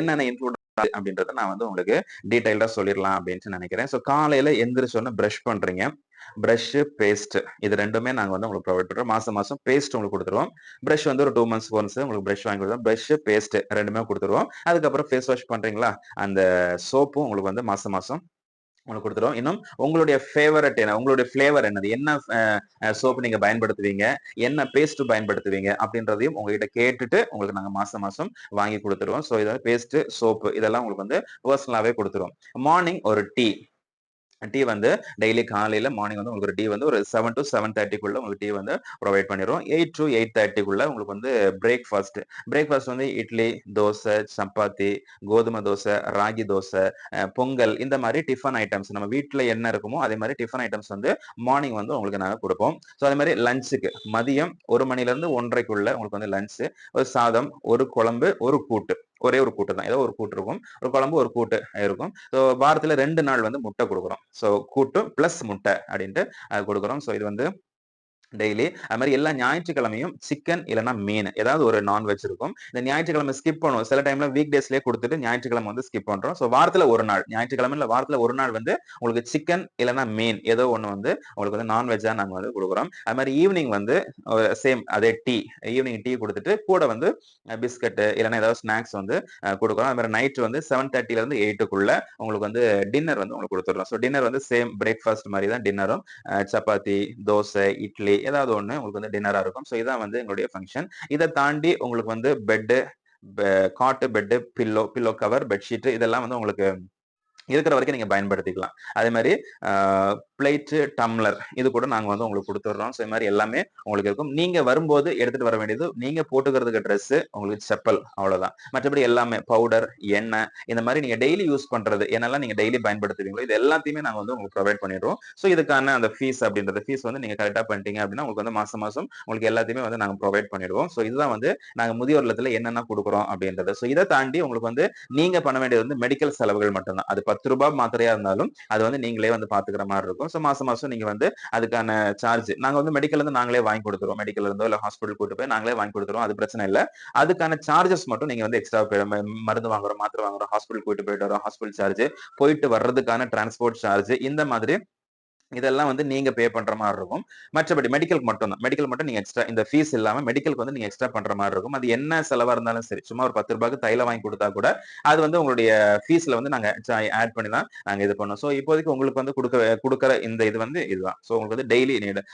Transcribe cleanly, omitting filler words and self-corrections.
என்னென்ன இன்க்ளூட் அப்படின்றத நான் வந்து உங்களுக்கு டீடைல்டா சொல்லிடலாம் அப்படின்னு நினைக்கிறேன். ஸோ காலையில எந்திரிச்சோன்னு பிரஷ் பண்றீங்க. பிரஷ், பேஸ்ட் இது 2மே நாங்க வந்து உங்களுக்கு ப்ரொவைட் பண்றோம். மாசம் மாசம் பேஸ்ட் உங்களுக்கு குடுத்துருவோம். பிரஷ் வந்து ஒரு 2 மந்த்ஸ்க்கு ஒன்ஸ் உங்களுக்கு பிரஷ் வாங்கி குடுத்துருவோம். பிரஷ், பேஸ்ட் 2மே குடுத்துருவோம். அதுக்கப்புறம் ஃபேஸ் வாஷ் பண்றீங்களா? அந்த சோப்பும் உங்களுக்கு வந்து மாசம் மாசம் உங்களுக்கு குடுத்துருவோம். இன்னும் உங்களுடைய ஃபேவரைட் என்ன? உங்களுடைய ஃப்ளேவர் என்னது? என்ன சோப் நீங்க பயன்படுத்துவீங்க? என்ன பேஸ்ட் பயன்படுத்துவீங்க? அப்படின்றதையும் உங்ககிட்ட கேட்டுட்டு உங்களுக்கு நாங்க மாசம் மாசம் வாங்கி குடுத்துருவோம். ஸோ இத பேஸ்ட், சோப் இதெல்லாம் உங்களுக்கு வந்து பெர்சனலாவே குடுத்துருவோம். மார்னிங் ஒரு டீ. டீ வந்து டெய்லி காலையில மார்னிங் வந்து உங்களுக்கு ஒரு டீ வந்து ஒரு 7 to 7:30க்குள்ள உங்களுக்கு டீ வந்து ப்ரொவைட் பண்ணிருவோம். 8 to 8:30க்குள்ள உங்களுக்கு வந்து பிரேக்ஃபாஸ்ட். பிரேக்ஃபாஸ்ட் வந்து இட்லி, தோசை, சப்பாத்தி, கோதுமை தோசை, ராகி தோசை, பொங்கல் இந்த மாரி டிஃபன் ஐட்டம்ஸ் நம்ம வீட்ல என்ன இருக்குமோ அதே மாரி டிஃபன் ஐட்டம்ஸ் வந்து மார்னிங் வந்து உங்களுக்கு நாங்க குடுப்போம். ஸோ அதே மாரி லஞ்சுக்கு மதியம் 1 மணிலேருந்து 1:30க்குள்ள உங்களுக்கு வந்து லஞ்ச். ஒரு சாதம், ஒரு குழம்பு, ஒரு கூட்டு. ஒரே ஒரு கூட்டு தான். ஏதோ ஒரு கூட்டு இருக்கும். ஒரு குழம்பு, ஒரு கூட்டு இருக்கும். ஸோ வாரத்துல 2 நாள் வந்து முட்டை குடுக்குறோம். ஸோ கூட்டு பிளஸ் முட்டை அப்படின்ட்டு குடுக்குறோம். ஸோ இது வந்து டெய்லி. அது மாரி எல்லா ஞாயிற்றுக்கிழமையும் சிக்கன் இல்லன்னா மீன் ஏதாவது ஒரு நான்வெஜ் இருக்கும். இந்த ஞாயிற்றுக்கிழமை ஸ்கிப் பண்ணுவோம். சில டைம்ல வீக் டேஸ்லயே குடுத்துட்டு ஞாயிற்றுக்கிழமை வந்து ஸ்கிப் பண்றோம். ஸோ வாரத்துல 1 நாள். ஞாயிற்றுக்கிழமை இல்ல வாரத்துல 1 நாள் வந்து உங்களுக்கு சிக்கன் இல்லன்னா மீன் ஏதோ ஒண்ணு வந்து உங்களுக்கு வந்து நான்வெஜ்ஜா நாங்க வந்து குடுக்குறோம். அது மாரி ஈவினிங் வந்து சேம் அதே டீ. ஈவினிங் டீ குடுத்துட்டு கூட வந்து பிஸ்கட் இல்லன்னா ஏதாவது ஸ்நாக்ஸ் வந்து குடுக்குறோம். அது மாரி நைட் வந்து 7:30ல இருந்து 8க்குள்ள உங்களுக்கு வந்து டின்னர் வந்து உங்களுக்கு குடுத்துடுறோம். ஸோ டின்னர் வந்து சேம் பிரேக்ஃபாஸ்ட் மாரி தான் டின்னரும். சப்பாத்தி, தோசை, இட்லி ஏதாவது ஒண்ணு உங்களுக்கு வந்து டின்னரா இருக்கும். ஸோ இதான் வந்து எங்களுடைய ஃபங்ஷன். இத தாண்டி உங்களுக்கு வந்து பெட்டு, காட்டு பெட்டு, பில்லோ கவர், பெட்ஷீட் இதெல்லாம் வந்து உங்களுக்கு இருக்கிற வரைக்கும் நீங்க பயன்படுத்திக்கலாம். அதே மாரி அ பிளேட்டு, டம்ளர் இது கூட நாங்க வந்து உங்களுக்கு குடுத்துடுறோம். ஸோ இது மாரி எல்லாமே உங்களுக்கு இருக்கும். நீங்க வரும்போது எடுத்துட்டு வர வேண்டியது நீங்க போட்டுக்கிறதுக்கு ட்ரெஸ், உங்களுக்கு செப்பல் அவ்வளவுதான். மற்றபடி எல்லாமே பவுடர், எண்ணெய் இந்த மாரி நீங்க டெய்லி யூஸ் பண்றது என்னெல்லாம் நீங்க டெய்லி பயன்படுத்துவீங்களோ இது எல்லாத்தையுமே நாங்க வந்து உங்களுக்கு ப்ரொவைட் பண்ணிடுறோம். ஸோ இதுக்கான அந்த ஃபீஸ் வந்து நீங்க கரெக்ட்டா பண்ணிட்டீங்க அப்படின்னா உங்களுக்கு வந்து மாசம் மாசம் உங்களுக்கு எல்லாத்தையுமே வந்து நாங்க ப்ரொவைட் பண்ணிடுவோம். ஸோ இதுதான் வந்து நாங்க முதியோர் இல்லத்துல என்னென்ன குடுக்குறோம் அப்படின்றது. ஸோ இத தாண்டி உங்களுக்கு வந்து நீங்க பண்ண வேண்டியது வந்து மெடிக்கல் செலவுகள் மட்டும் தான். அது ₹10 மாத்திரையா இருந்தாலும் அது வந்து நீங்களே வந்து பாத்துக்கிற மாரி இருக்கும். ஸோ மாசம் மாசம் நீங்க வந்து அதுக்கான சார்ஜ் நாங்க வந்து மெடிக்கல்ல இருந்து நாங்களே வாங்கி குடுத்துருவோம். மெடிக்கல்ல இருந்தோ இல்ல ஹாஸ்பிட்டல் கூட்டு போய் நாங்களே வாங்கி குடுத்துருவோம். அது பிரச்சனை இல்ல. அதுக்கான சார்ஜஸ் மட்டும் நீங்க வந்து எக்ஸ்ட்ரா மருந்து வாங்குறோம், மாத்திரை வாங்குறோம், ஹாஸ்பிட்டல் கூட்டிட்டு போயிட்டு வரோம், ஹாஸ்பிட்டல் சார்ஜ், போயிட்டு வர்றதுக்கான டிரான்ஸ்போர்ட் சார்ஜ் இந்த மாதிரி இதெல்லாம் வந்து நீங்க பே பண்ற மாரி இருக்கும். மற்றபடி மெடிக்கல்க்கு மட்டும் தான். மெடிக்கல் மட்டும் நீங்க எக்ஸ்ட்ரா இந்த ஃபீஸ் இல்லாம மெடிக்கல்க்கு வந்து நீங்க எக்ஸ்ட்ரா பண்ற மாரி இருக்கும். அது என்ன செலவா இருந்தாலும் சரி. சும்மா ஒரு ₹10க்கு தைலம் வாங்கி குடுத்தா கூட, அது வந்து உங்களுடைய ஃபீஸ்ல வந்து நாங்க ஆட் பண்ணி தான் நாங்க இது பண்ணுவோம். ஸோ இப்போதைக்கு உங்களுக்கு வந்து குடுக்குற இந்த இது வந்து இதுதான். ஸோ உங்களுக்கு வந்து டெய்லி நீடு